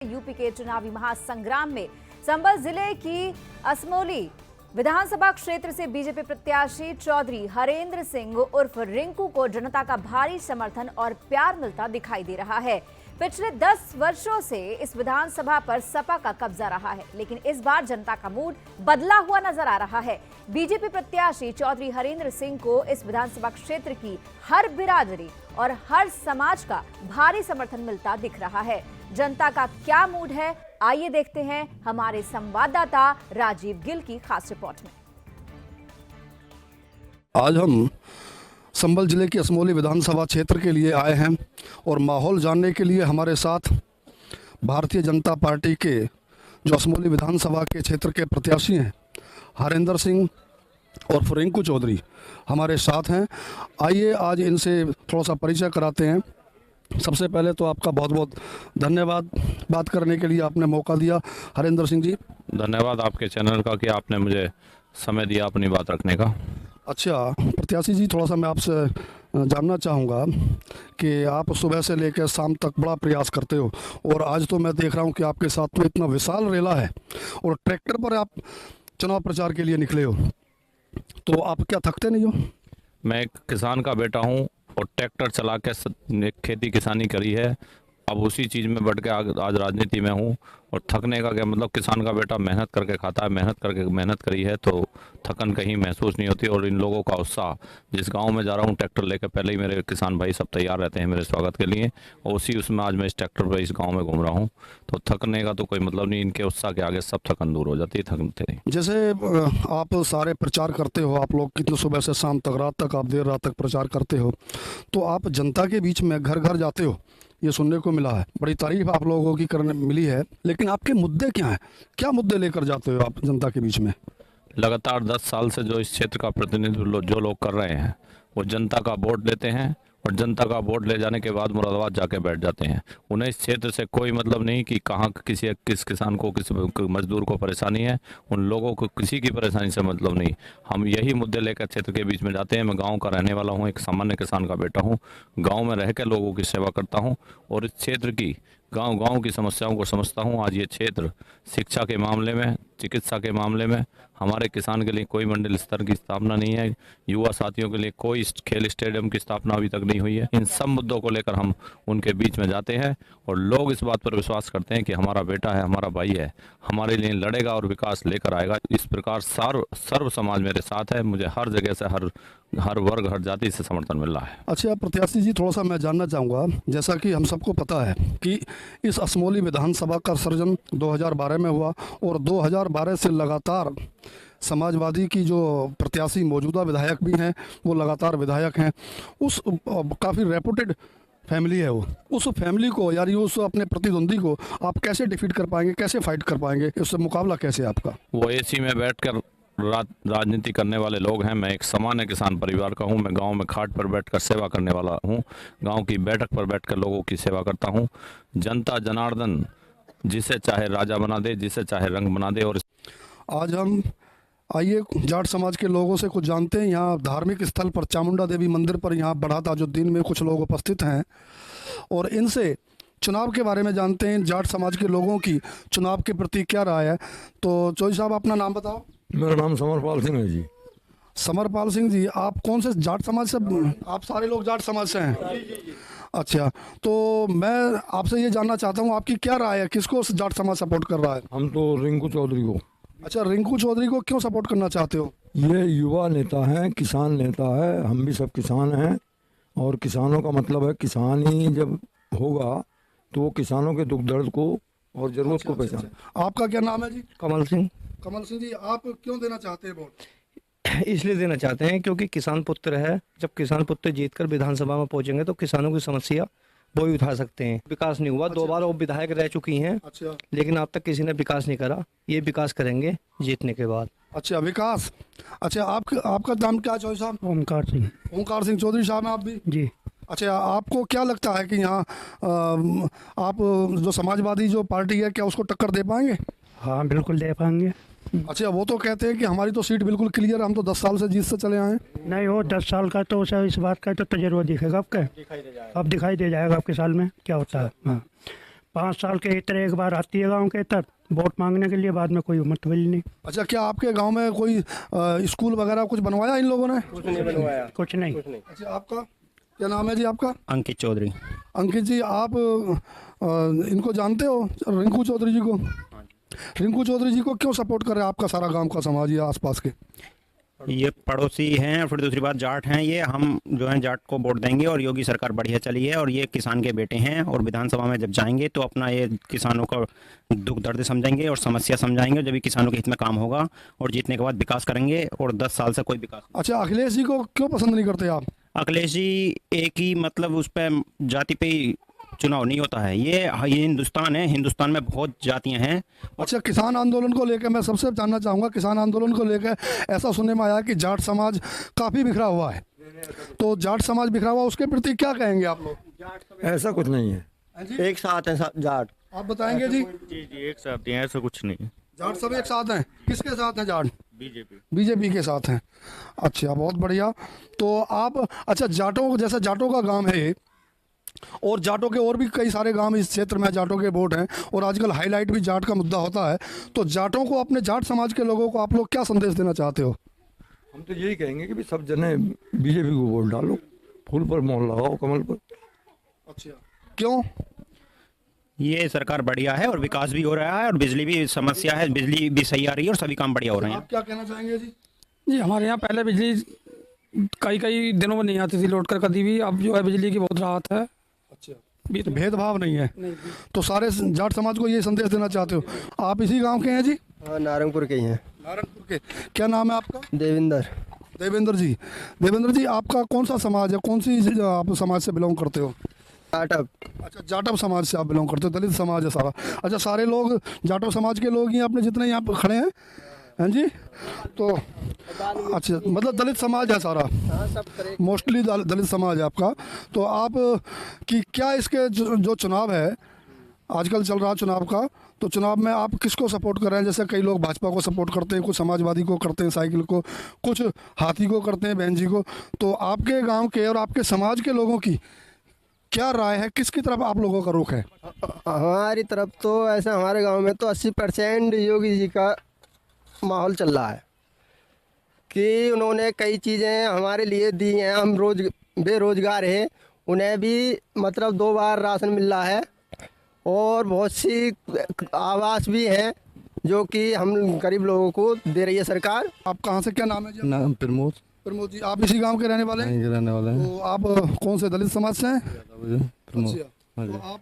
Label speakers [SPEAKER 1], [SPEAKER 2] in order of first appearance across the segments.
[SPEAKER 1] UP के चुनावी महासंग्राम में संभल जिले की असमोली विधानसभा क्षेत्र से बीजेपी प्रत्याशी चौधरी हरेंद्र सिंह उर्फ रिंकू को जनता का भारी समर्थन और प्यार मिलता दिखाई दे रहा है। पिछले 10 वर्षों से इस विधानसभा पर सपा का कब्जा रहा है, लेकिन इस बार जनता का मूड बदला हुआ नजर आ रहा है। बीजेपी प्रत्याशी चौधरी हरेंद्र सिंह को इस विधानसभा क्षेत्र की हर बिरादरी और हर समाज का भारी समर्थन मिलता दिख रहा है। जनता का क्या मूड है, आइए देखते हैं हमारे संवाददाता राजीव गिल की खास रिपोर्ट में।
[SPEAKER 2] आज हम संभल जिले की असमोली विधानसभा क्षेत्र के लिए आए हैं और माहौल जानने के लिए हमारे साथ भारतीय जनता पार्टी के जो असमोली विधानसभा के क्षेत्र के प्रत्याशी हैं हरेंद्र सिंह और रिंकू चौधरी हमारे साथ हैं। आइए आज इनसे थोड़ा सा परिचय कराते हैं। सबसे पहले तो आपका बहुत बहुत धन्यवाद, बात करने के लिए आपने मौका दिया। हरेंद्र सिंह जी,
[SPEAKER 3] धन्यवाद आपके चैनल का कि आपने मुझे समय दिया अपनी बात रखने का।
[SPEAKER 2] अच्छा प्रत्याशी जी, थोड़ा सा मैं आपसे जानना चाहूँगा कि आप सुबह से लेकर शाम तक बड़ा प्रयास करते हो और आज तो मैं देख रहा हूँ कि आपके साथ में इतना विशाल रेला है और ट्रैक्टर पर आप चुनाव प्रचार के लिए निकले हो, तो आप क्या थकते नहीं हो?
[SPEAKER 3] मैं एक किसान का बेटा हूँ और ट्रैक्टर चला के खेती किसानी करी है। अब उसी चीज़ में बढ़ के आज राजनीति में हूँ और थकने का क्या मतलब, किसान का बेटा मेहनत करके खाता है, मेहनत करी है तो थकन कहीं महसूस नहीं होती। और इन लोगों का उत्साह, जिस गांव में जा रहा हूँ ट्रैक्टर लेकर, पहले ही मेरे किसान भाई सब तैयार रहते हैं मेरे स्वागत के लिए और उसी उसमें आज मैं इस ट्रैक्टर पर इस गाँव में घूम रहा हूँ, तो थकने का तो कोई मतलब नहीं। इनके उत्साह के आगे सब थकन दूर हो जाती है, थकते नहीं।
[SPEAKER 2] जैसे आप सारे प्रचार करते हो, आप लोग कितने सुबह से शाम तक, रात तक, आप देर रात तक प्रचार करते हो, तो आप जनता के बीच में घर घर जाते हो, ये सुनने को मिला है। बड़ी तारीफ आप लोगों की करने मिली है, लेकिन आपके मुद्दे क्या हैं? क्या मुद्दे लेकर जाते हो आप जनता के बीच में?
[SPEAKER 3] लगातार 10 साल से जो इस क्षेत्र का प्रतिनिधित्व जो लोग कर रहे हैं वो जनता का वोट लेते हैं और जनता का वोट ले जाने के बाद मुरादाबाद जाके बैठ जाते हैं। उन्हें इस क्षेत्र से कोई मतलब नहीं कि कहाँ किस किसान को, किस मजदूर को परेशानी है। उन लोगों को किसी की परेशानी से मतलब नहीं। हम यही मुद्दे लेकर क्षेत्र के बीच में जाते हैं। मैं गांव का रहने वाला हूं, एक सामान्य किसान का बेटा हूं, गांव में रह कर लोगों की सेवा करता हूं और इस क्षेत्र की गांव की समस्याओं को समझता हूं। आज ये क्षेत्र शिक्षा के मामले में, चिकित्सा के मामले में हमारे किसान के लिए कोई मंडल स्तर की स्थापना नहीं है, युवा साथियों के लिए कोई खेल स्टेडियम की स्थापना अभी तक नहीं हुई है। इन सब मुद्दों को लेकर हम उनके बीच में जाते हैं और लोग इस बात पर विश्वास करते हैं कि हमारा बेटा है, हमारा भाई है, हमारे लिए लड़ेगा और विकास लेकर आएगा। इस प्रकार सर्व समाज मेरे साथ है। मुझे हर जगह से, हर वर्ग, हर जाति से समर्थन मिल रहा है।
[SPEAKER 2] अच्छा प्रत्याशी जी, थोड़ा सा मैं जानना चाहूँगा, जैसा कि हम सबको पता है कि इस असमोली विधानसभा का सर्जन 2012 में हुआ और 2012 से लगातार समाजवादी की जो प्रत्याशी मौजूदा विधायक भी हैं वो लगातार विधायक हैं। उस काफ़ी रेपुटेड फैमिली है वो, उस फैमिली को यानी उस अपने प्रतिद्वंदी को आप कैसे डिफीट कर पाएंगे, कैसे फाइट कर पाएंगे, उससे मुकाबला कैसे आपका?
[SPEAKER 3] वो एसी में बैठकर राजनीति करने वाले लोग हैं। मैं एक सामान्य किसान परिवार का हूं। मैं गांव में खाट पर बैठकर सेवा करने वाला हूं, गांव की बैठक पर बैठकर लोगों की सेवा करता हूं। जनता जनार्दन जिसे चाहे राजा बना दे, जिसे चाहे रंग बना दे। और
[SPEAKER 2] आज हम आइए जाट समाज के लोगों से कुछ जानते हैं। यहाँ धार्मिक स्थल पर चामुंडा देवी मंदिर पर यहाँ बढ़ा ताजुद्दीन में कुछ लोग उपस्थित हैं और इनसे चुनाव के बारे में जानते हैं, जाट समाज के लोगों की चुनाव के प्रति क्या राय है। तो चौधरी साहब, अपना नाम बताओ।
[SPEAKER 4] मेरा नाम समरपाल सिंह है जी।
[SPEAKER 2] समरपाल सिंह जी, आप कौन से जाट समाज से? आप सारे लोग जाट समाज से हैं? अच्छा, तो मैं आपसे ये जानना चाहता हूँ आपकी क्या राय है, किसको जाट समाज सपोर्ट कर रहा है?
[SPEAKER 4] हम तो रिंकू चौधरी को।
[SPEAKER 2] अच्छा, रिंकू चौधरी को क्यों सपोर्ट करना चाहते हो?
[SPEAKER 4] ये युवा नेता है, किसान नेता है, हम भी सब किसान हैं और किसानों का मतलब है, किसान ही जब होगा तो वो किसानों के दुख दर्द को और ज़रूरत को पहचान।
[SPEAKER 2] आपका क्या नाम है जी?
[SPEAKER 5] कमल सिंह।
[SPEAKER 2] कमल सिंह जी, आप क्यों देना चाहते हैं वोट?
[SPEAKER 5] इसलिए देना चाहते हैं क्योंकि किसान पुत्र है। जब किसान पुत्र जीतकर विधानसभा में पहुंचेंगे तो किसानों की समस्या वो ही उठा सकते हैं। विकास नहीं हुआ, 2 बार वो विधायक रह चुकी हैं।
[SPEAKER 2] अच्छा,
[SPEAKER 5] लेकिन अब तक किसी ने विकास नहीं करा। ये विकास करेंगे जीतने के बाद।
[SPEAKER 2] अच्छा विकास। अच्छा, आपका नाम क्या चौधरी साहब?
[SPEAKER 5] ओमकार सिंह।
[SPEAKER 2] ओमकार सिंह चौधरी साहब, आप भी?
[SPEAKER 5] जी।
[SPEAKER 2] अच्छा, आपको क्या लगता है कि यहाँ आप जो समाजवादी जो पार्टी है, क्या उसको टक्कर दे पाएंगे?
[SPEAKER 5] हाँ बिल्कुल दे पाएंगे।
[SPEAKER 2] अच्छा, वो तो कहते हैं कि हमारी तो सीट बिल्कुल क्लियर, हम तो 10 साल से जीत से चले आए हैं।
[SPEAKER 5] नहीं, वो 10 साल का तो इस बात का तो तजर्बा दिखेगा आपका, अब दिखाई दे जाएगा आपके साल में क्या होता है। हाँ,
[SPEAKER 6] 5 साल के इतर एक बार आती है गांव के इतर वोट मांगने के लिए, बाद में कोई उम्र मिली नहीं।
[SPEAKER 2] अच्छा, क्या आपके गांव में कोई स्कूल वगैरह कुछ बनवाया इन लोगों ने?
[SPEAKER 6] कुछ नहीं।
[SPEAKER 2] अच्छा, आपका क्या नाम है जी? आपका?
[SPEAKER 5] अंकित चौधरी।
[SPEAKER 2] अंकित जी, आप इनको जानते हो, रिंकू चौधरी जी को? रिंकू चौधरी जी को क्यों सपोर्ट कर रहे हैं आपका सारा गांव का समाज या आसपास के?
[SPEAKER 7] ये पड़ोसी हैं, और फिर दूसरी बात जाट हैं। ये हम जो हैं जाट को वोट देंगे, और योगी सरकार बढ़िया चली है, और ये किसान के बेटे हैं, और विधानसभा में जब जाएंगे तो अपना ये किसानों का दुख दर्द समझेंगे और समस्या समझाएंगे, जब भी किसानों के हित में काम होगा, और जीतने के बाद विकास करेंगे। और 10 साल से कोई विकास।
[SPEAKER 2] अच्छा, अखिलेश जी को क्यों पसंद नहीं करते आप?
[SPEAKER 7] अखिलेश जी एक ही मतलब उस पर जाति पे ही चुनाव नहीं होता है। ये हिंदुस्तान है, हिंदुस्तान में बहुत जातियां हैं।
[SPEAKER 2] अच्छा, किसान आंदोलन को लेकर मैं सबसे जानना चाहूँगा, किसान आंदोलन को लेकर ऐसा सुनने में आया कि जाट समाज काफ़ी बिखरा हुआ है, तो जाट समाज बिखरा हुआ, उसके प्रति क्या कहेंगे आप लोग?
[SPEAKER 4] ऐसा कुछ नहीं है,
[SPEAKER 5] एक साथ है सब जाट।
[SPEAKER 2] आप बताएंगे जी?
[SPEAKER 8] जी एक साथ हैं, ऐसा कुछ नहीं।
[SPEAKER 2] जाट सब एक साथ हैं? किसके साथ हैं जाट?
[SPEAKER 8] बीजेपी
[SPEAKER 2] के साथ हैं। अच्छा, बहुत बढ़िया। तो आप, अच्छा, जाटों जैसा जाटों का गांव है, और जाटों के और भी कई सारे गांव इस क्षेत्र में जाटों के वोट हैं, और आजकल हाईलाइट भी जाट का मुद्दा होता है, तो जाटों को, अपने जाट समाज के लोगों को आप लोग क्या संदेश देना चाहते हो?
[SPEAKER 4] हम तो यही कहेंगे कि भी सब जने बीजेपी को वोट डालो, फूल पर मोहर लगाओ, कमल पर।
[SPEAKER 2] अच्छा, क्यों?
[SPEAKER 7] ये सरकार बढ़िया है और विकास भी हो रहा है, और बिजली भी समस्या है, बिजली भी सही आ रही है, और सभी काम बढ़िया हो रहे हैं।
[SPEAKER 2] आप क्या कहना चाहेंगे जी?
[SPEAKER 9] जी, हमारे यहाँ पहले बिजली कई दिनों में नहीं आती थी लौट कर कभी भी, अब जो है बिजली की बहुत राहत है।
[SPEAKER 2] अच्छा, तो भेदभाव नहीं है? तो सारे जाट समाज को ये संदेश देना चाहते हो? आप इसी गांव के हैं जी?
[SPEAKER 5] हाँ, नारंगपुर के ही हैं।
[SPEAKER 2] नारायणपुर के। क्या नाम है आपका?
[SPEAKER 5] देवेंद्र।
[SPEAKER 2] देवेंद्र जी, देवेंद्र जी, आपका कौन सा समाज है, कौन सी आप समाज से बिलोंग करते हो?
[SPEAKER 5] जाटव।
[SPEAKER 2] अच्छा, जाटव समाज से आप बिलोंग करते हो, दलित समाज है सारा। अच्छा, सारे लोग जाटव समाज के लोग ही अपने जितने यहाँ पर खड़े हैं? हैं जी? तो अच्छा, मतलब दलित समाज है सारा, मोस्टली दलित समाज है आपका। तो आप कि क्या इसके जो चुनाव है, आजकल चल रहा चुनाव का, तो चुनाव में आप किसको सपोर्ट कर रहे हैं? जैसे कई लोग भाजपा को सपोर्ट करते हैं, कुछ समाजवादी को करते हैं, साइकिल को, कुछ हाथी को करते हैं, बहन जी को। तो आपके गांव के और आपके समाज के लोगों की क्या राय है, किसकी तरफ आप लोगों का रुख है?
[SPEAKER 5] हमारी तरफ तो ऐसा, हमारे गांव में तो 80% योगी जी का माहौल चल रहा है, कि उन्होंने कई चीज़ें हमारे लिए दी हैं। हम बेरोजगार हैं, उन्हें भी मतलब 2 बार राशन मिल रहा है, और बहुत सी आवास भी हैं जो कि हम गरीब लोगों को दे रही है सरकार।
[SPEAKER 2] आप कहाँ से, क्या नाम है जी?
[SPEAKER 4] नाम प्रमोद।
[SPEAKER 2] प्रमोद जी, आप इसी गांव के रहने वाले हैं?
[SPEAKER 4] रहने वाले हैं।
[SPEAKER 2] तो आप कौन से दलित समाज से हैं?
[SPEAKER 4] प्रमोद।
[SPEAKER 2] अच्छा, तो आप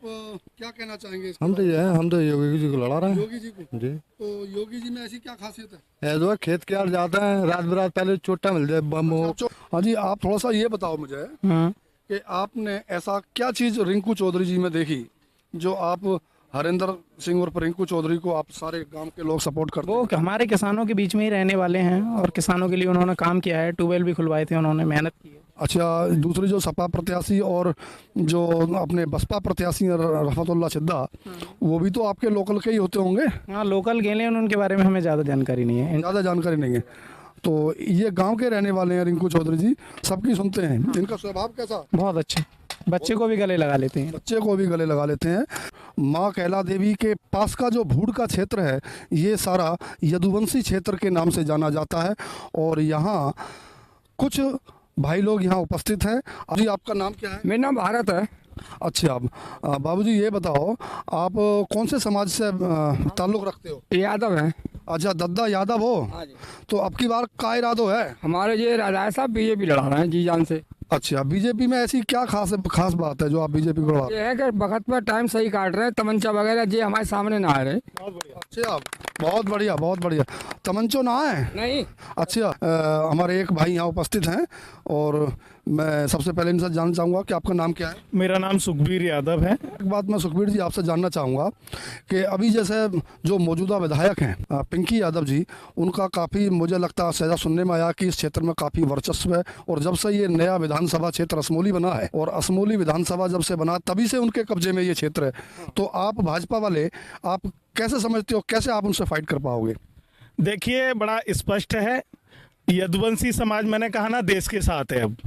[SPEAKER 2] क्या कहना चाहेंगे?
[SPEAKER 4] हम तो योगी जी को लड़ा रहे हैं।
[SPEAKER 2] योगी जी को?
[SPEAKER 4] जी।
[SPEAKER 2] तो योगी जी में ऐसी क्या खासियत है?
[SPEAKER 4] जो खेत के यार जाते हैं, रात बरात पहले चोटा मिल जाए, बम हो।
[SPEAKER 2] हाँ जी, आप थोड़ा सा ये बताओ मुझे कि आपने ऐसा क्या चीज़ रिंकू चौधरी जी में देखी जो आप हरेंद्र सिंह और रिंकू चौधरी को आप सारे गांव के लोग सपोर्ट करते हैं?
[SPEAKER 9] वो हमारे किसानों के बीच में ही रहने वाले हैं, और किसानों के लिए उन्होंने काम किया है, ट्यूबवेल भी खुलवाए थे, उन्होंने मेहनत की है।
[SPEAKER 2] अच्छा, दूसरी जो सपा प्रत्याशी और जो अपने बसपा प्रत्याशी रफतुल्ला सिद्धा, वो भी तो आपके लोकल के ही होते होंगे?
[SPEAKER 9] हाँ, लोकल गेले हैं, उनके बारे में हमें ज़्यादा जानकारी नहीं है।
[SPEAKER 2] ज़्यादा जानकारी नहीं है। तो ये गांव के रहने वाले हैं रिंकू चौधरी जी, सबकी सुनते हैं। इनका स्वभाव कैसा?
[SPEAKER 9] बहुत अच्छा, बच्चे को भी गले लगा लेते हैं।
[SPEAKER 2] बच्चे को भी गले लगा लेते हैं। माँ कैला देवी के पास का जो भूड़ का क्षेत्र है, ये सारा यदुवंशी क्षेत्र के नाम से जाना जाता है, और यहाँ कुछ भाई लोग यहाँ उपस्थित हैं। जी, आपका नाम क्या है?
[SPEAKER 9] मेरा नाम भारत है।
[SPEAKER 2] अच्छा, अब बाबूजी ये बताओ, आप कौन से समाज से ताल्लुक़ रखते हो?
[SPEAKER 9] यादव है।
[SPEAKER 2] अच्छा, दद्दा यादव हो? तो अब की बार का इरादो है?
[SPEAKER 9] हमारे ये राजा साहब बीजेपी लड़ा रहे हैं जी जान से।
[SPEAKER 2] अच्छा, बीजेपी में ऐसी क्या खास बात है जो आप बीजेपी को लड़ा?
[SPEAKER 9] ये है कि वक्त पर टाइम सही काट रहे हैं, तमंचा वगैरह जी हमारे सामने ना आ रहे।
[SPEAKER 2] अच्छा, बहुत बढ़िया, बहुत बढ़िया। तमंचो ना है?
[SPEAKER 9] नहीं।
[SPEAKER 2] अच्छा, हमारे एक भाई यहाँ उपस्थित हैं, और मैं सबसे पहले इनसे जानना चाहूँगा कि आपका नाम क्या है?
[SPEAKER 8] मेरा नाम सुखबीर यादव है।
[SPEAKER 2] एक बात मैं सुखबीर जी आपसे जानना चाहूँगा कि अभी जैसे जो मौजूदा विधायक हैं पिंकी यादव जी, उनका काफ़ी मुझे लगता है सहजा सुनने में आया कि इस क्षेत्र में काफ़ी वर्चस्व है, और जब से ये नया विधानसभा क्षेत्र असमोली बना है, और असमोली विधानसभा जब से बना तभी से उनके कब्जे में ये क्षेत्र है। तो आप भाजपा वाले, आप कैसे समझते हो, कैसे आप उनसे फाइट कर पाओगे?
[SPEAKER 8] देखिए, बड़ा स्पष्ट है, यदुवंशी समाज मैंने कहा ना देश के साथ है अब,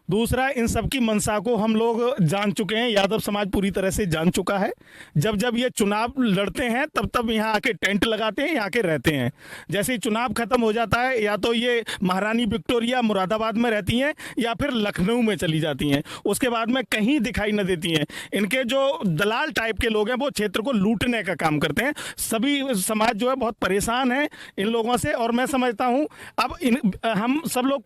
[SPEAKER 8] दूसरा, इन सब की मंशा को हम लोग जान चुके हैं, यादव समाज पूरी तरह से जान चुका है। जब जब ये चुनाव लड़ते हैं तब तब यहाँ आके टेंट लगाते हैं, यहाँ के रहते हैं। जैसे ही चुनाव खत्म हो जाता है, या तो ये महारानी विक्टोरिया मुरादाबाद में रहती हैं या फिर लखनऊ में चली जाती हैं, उसके बाद में कहीं दिखाई न देती हैं। इनके जो दलाल टाइप के लोग हैं वो क्षेत्र को लूटने का काम करते हैं। सभी समाज जो है बहुत परेशान है इन लोगों से। और मैं समझता हूँ अब हम सब लोग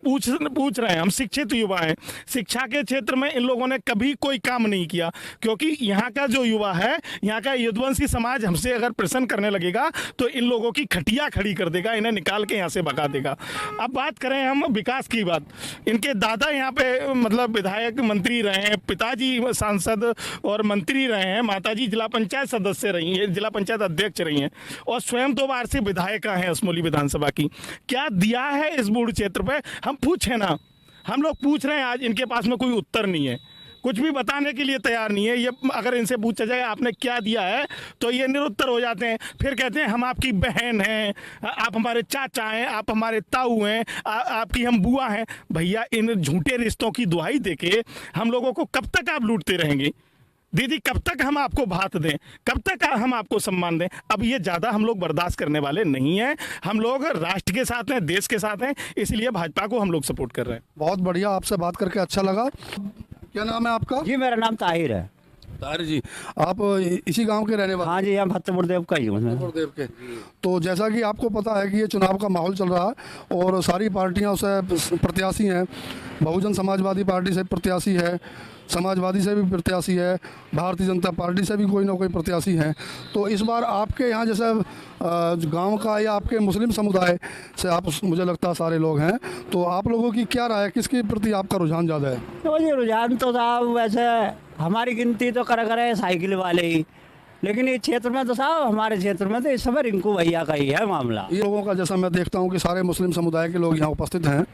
[SPEAKER 8] पूछ रहे हैं, हम शिक्षित युवा हैं, शिक्षा के क्षेत्र में इन लोगों ने कभी कोई काम नहीं किया, क्योंकि यहाँ का जो युवा है, यहाँ का यदुवंशी समाज हमसे अगर प्रश्न करने लगेगा तो इन लोगों की खटिया खड़ी कर देगा, इन्हें निकाल के यहाँ से भगा देगा। अब बात करें हम विकास की बात, इनके दादा यहाँ पे मतलब विधायक मंत्री रहे हैं, पिताजी सांसद और मंत्री रहे हैं, माताजी जिला पंचायत सदस्य रही हैं, जिला पंचायत अध्यक्ष रही हैं, और स्वयं 2 बार से विधायिका हैं असमोली विधानसभा की। क्या दिया है इस बूढ़ क्षेत्र पे? हम पूछे ना, हम लोग पूछ रहे हैं आज, इनके पास में कोई उत्तर नहीं है, कुछ भी बताने के लिए तैयार नहीं है। ये अगर इनसे पूछा जाए आपने क्या दिया है तो ये निरुत्तर हो जाते हैं। फिर कहते हैं हम आपकी बहन हैं, आप हमारे चाचा हैं, आप हमारे ताऊ हैं, आपकी हम बुआ हैं। भैया, इन झूठे रिश्तों की दुहाई देके हम लोगों को कब तक आप लूटते रहेंगे? दीदी, कब तक हम आपको भात दें, कब तक हम आपको सम्मान दें? अब ये ज़्यादा हम लोग बर्दाश्त करने वाले नहीं हैं। हम लोग राष्ट्र के साथ हैं, देश के साथ हैं, इसलिए भाजपा को हम लोग सपोर्ट कर रहे हैं।
[SPEAKER 2] बहुत बढ़िया, आपसे बात करके अच्छा लगा। क्या नाम है आपका?
[SPEAKER 10] जी, मेरा नाम ताहिर है।
[SPEAKER 2] ताहिर जी, आप इसी गांव के रहने वाले?
[SPEAKER 10] हाँ जी, हम फतेहपुर देव का ही हूँ।
[SPEAKER 2] देव के। तो जैसा कि आपको पता है कि ये चुनाव का माहौल चल रहा है और सारी पार्टियां उससे प्रत्याशी हैं। बहुजन समाजवादी पार्टी से प्रत्याशी है, समाजवादी से भी प्रत्याशी है, भारतीय जनता पार्टी से भी कोई ना कोई प्रत्याशी हैं। तो इस बार आपके यहाँ जैसे गांव का या आपके मुस्लिम समुदाय से आप, मुझे लगता है सारे लोग हैं, तो आप लोगों की क्या राय है, किसके प्रति आपका रुझान ज़्यादा है?
[SPEAKER 10] तो ये रुझान तो साहब वैसे हमारी गिनती तो करे साइकिल वाले ही, लेकिन इस क्षेत्र में तो साहब, हमारे क्षेत्र में तो इस समय रिंकू भैया का ही है मामला।
[SPEAKER 2] ये लोगों का, जैसा मैं देखता हूँ कि सारे मुस्लिम समुदाय के लोग यहाँ उपस्थित हैं,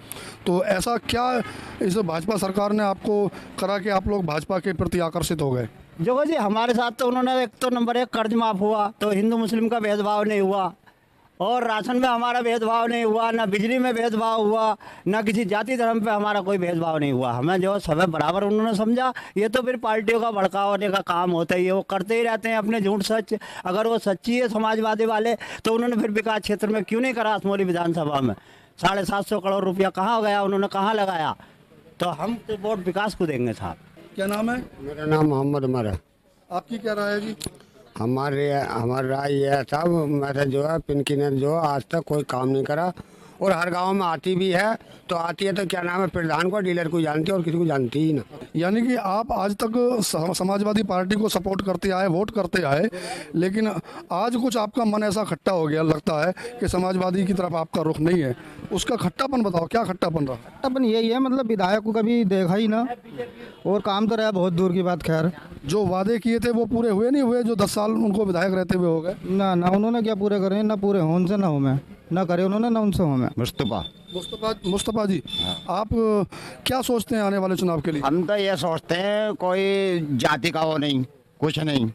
[SPEAKER 2] तो ऐसा क्या इस भाजपा सरकार ने आपको करा कि आप लोग भाजपा के प्रति आकर्षित हो गए?
[SPEAKER 10] जो जी हमारे साथ तो उन्होंने, एक तो नंबर 1 कर्ज माफ़ हुआ, तो हिंदू मुस्लिम का भेदभाव नहीं हुआ, और राशन में हमारा भेदभाव नहीं हुआ, ना बिजली में भेदभाव हुआ, ना किसी जाति धर्म पे हमारा कोई भेदभाव नहीं हुआ। हमें जो सब बराबर उन्होंने समझा। ये तो फिर पार्टियों का भड़काने का काम होता ही है, वो करते ही रहते हैं अपने झूठ सच। अगर वो सच्ची है समाजवादी वाले, तो उन्होंने फिर विकास क्षेत्र में क्यों नहीं करा? असमोली विधानसभा में 750 करोड़ रुपया कहाँ गया, उन्होंने कहाँ लगाया? तो हम तो वोट विकास को देंगे साहब।
[SPEAKER 2] क्या नाम है?
[SPEAKER 5] मेरा नाम मोहम्मद उमर है।
[SPEAKER 2] आपकी क्या राय है जी?
[SPEAKER 5] हमारी राय ये है साहब, मैंने जो है पिनकी ने जो आज तक कोई काम नहीं करा, और हर गांव में आती भी है, तो आती है तो क्या नाम है, प्रधान को, डीलर को जानती है और किसी को जानती ही ना।
[SPEAKER 2] यानी कि आप आज तक समाजवादी पार्टी को सपोर्ट करते आए, वोट करते आए, लेकिन आज कुछ आपका मन ऐसा खट्टा हो गया, लगता है कि समाजवादी की तरफ आपका रुख नहीं है। उसका खट्टापन बताओ, क्या खट्टापन रहा?
[SPEAKER 5] खट्टापन यही है, मतलब विधायक को कभी देखा ही ना, और काम तो रहा बहुत दूर की बात। खैर,
[SPEAKER 2] जो वादे किए थे वो पूरे हुए नहीं हुए? जो 10 साल उनको विधायक रहते हुए हो गए?
[SPEAKER 5] ना उन्होंने क्या पूरे करे, ना पूरे हों उनसे, ना हो मैं, ना करे उन्होंने, ना उनसे हो मैं।
[SPEAKER 2] मुस्तफा जी, आप क्या सोचते हैं आने वाले चुनाव के लिए?
[SPEAKER 10] हम तो ये सोचते हैं, कोई जाति का वो नहीं, कुछ नहीं।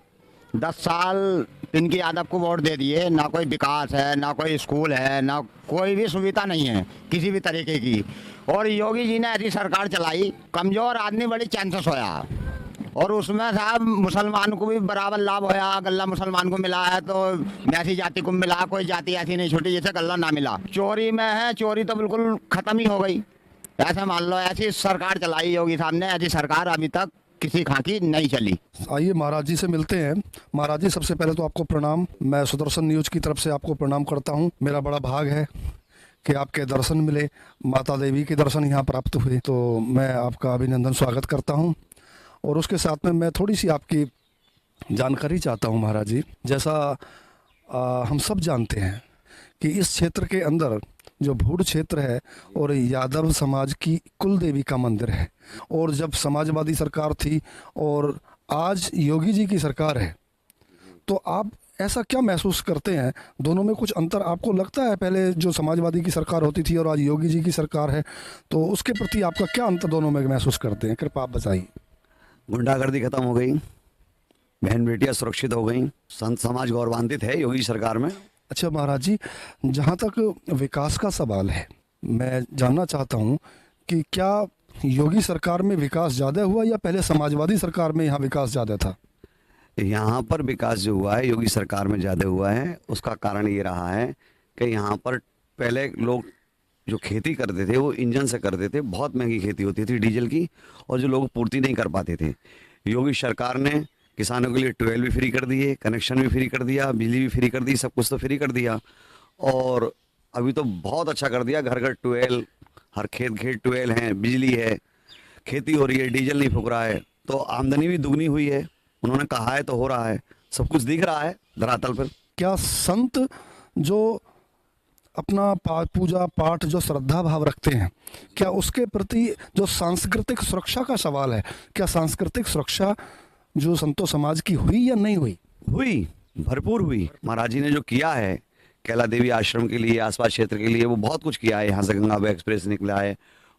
[SPEAKER 10] 10 साल इनकी यादव को वोट दे दिए, ना कोई विकास है, ना कोई स्कूल है, ना कोई भी सुविधा नहीं है किसी भी तरीके की। और योगी जी ने ऐसी सरकार चलाई, कमजोर आदमी बड़ी चैन से सोया, और उसमें साहब मुसलमान को भी बराबर लाभ होया। गल्ला मुसलमान को मिला है तो ऐसी जाति को मिला, कोई जाति ऐसी नहीं छूटी जैसे गल्ला ना मिला। चोरी में है, चोरी तो बिल्कुल खत्म ही हो गई। ऐसे मान लो, ऐसी सरकार चलाई योगी साहब ने, ऐसी सरकार अभी तक किसी खां की नहीं चली।
[SPEAKER 2] आइए महाराज जी से मिलते हैं। महाराज जी, सबसे पहले तो आपको प्रणाम। मैं सुदर्शन न्यूज की तरफ से आपको प्रणाम करता हूँ। मेरा बड़ा भाग है कि आपके दर्शन मिले, माता देवी के दर्शन यहाँ प्राप्त हुए, तो मैं आपका अभिनंदन स्वागत करता हूँ। और उसके साथ में मैं थोड़ी सी आपकी जानकारी चाहता हूँ महाराज जी। जैसा हम सब जानते हैं कि इस क्षेत्र के अंदर जो भूड़ क्षेत्र है और यादव समाज की कुल देवी का मंदिर है, और जब समाजवादी सरकार थी और आज योगी जी की सरकार है, तो आप ऐसा क्या महसूस करते हैं? दोनों में कुछ अंतर आपको लगता है? पहले जो समाजवादी की सरकार होती थी और आज योगी जी की सरकार है, तो उसके प्रति आपका क्या अंतर दोनों में महसूस करते हैं? कृपया आप बताइए।
[SPEAKER 11] गुंडागर्दी खत्म हो गई, बहन बेटियां सुरक्षित हो गई, संत समाज गौरवान्वित है योगी सरकार में।
[SPEAKER 2] अच्छा महाराज जी, जहाँ तक विकास का सवाल है, मैं जानना चाहता हूँ कि क्या योगी सरकार में विकास ज़्यादा हुआ या पहले समाजवादी सरकार में यहाँ विकास ज़्यादा था?
[SPEAKER 11] यहाँ पर विकास जो हुआ है योगी सरकार में ज़्यादा हुआ है। उसका कारण ये रहा है कि यहाँ पर पहले लोग जो खेती करते थे वो इंजन से करते थे, बहुत महंगी खेती होती थी डीजल की, और जो लोग पूर्ति नहीं कर पाते थे। योगी सरकार ने किसानों के लिए ट्यूबवेल भी फ्री कर दिए, कनेक्शन भी फ्री कर दिया, बिजली भी फ्री कर दी, सब कुछ तो फ्री कर दिया। और अभी तो बहुत अच्छा कर दिया, घर घर ट्यूबवेल, हर खेत खेत ट्यूबवेल हैं, बिजली है, खेती हो रही है, डीजल नहीं फूक रहा है, तो आमदनी भी दुगनी हुई है। उन्होंने कहा है तो हो रहा है, सब कुछ दिख रहा है धरातल पर।
[SPEAKER 2] क्या संत जो अपना पूजा पाठ जो श्रद्धा भाव रखते हैं, क्या उसके प्रति जो सांस्कृतिक सुरक्षा का सवाल है, क्या सांस्कृतिक सुरक्षा जो संतो समाज की हुई या नहीं हुई?
[SPEAKER 11] हुई, भरपूर हुई। महाराज जी ने जो किया है कैला देवी आश्रम के लिए, आसपास क्षेत्र के लिए, वो बहुत कुछ किया है। यहाँ से गंगा एक्सप्रेस निकला है,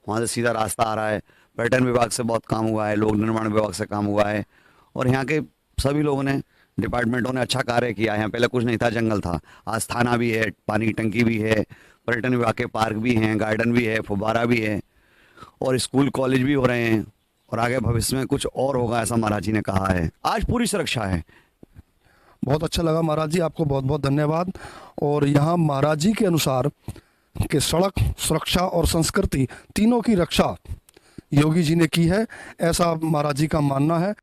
[SPEAKER 11] वहाँ से सीधा रास्ता आ रहा है, पर्यटन विभाग से बहुत काम हुआ है, लोक निर्माण विभाग से काम हुआ है, और यहाँ के सभी लोगों ने, डिपार्टमेंटों ने अच्छा कार्य किया है। यहाँ पहले कुछ नहीं था, जंगल था, आज थाना भी है, पानी की टंकी भी है, पर्यटन विभाग के पार्क भी हैं, गार्डन भी है, फुब्बारा भी है, और स्कूल कॉलेज भी हो रहे हैं, और आगे भविष्य में कुछ और होगा ऐसा महाराज जी ने कहा है। आज पूरी सुरक्षा है।
[SPEAKER 2] बहुत अच्छा लगा महाराज जी, आपको बहुत बहुत धन्यवाद। और यहाँ महाराज जी के अनुसार कि सड़क सुरक्षा और संस्कृति तीनों की रक्षा योगी जी ने की है, ऐसा महाराज जी का मानना है।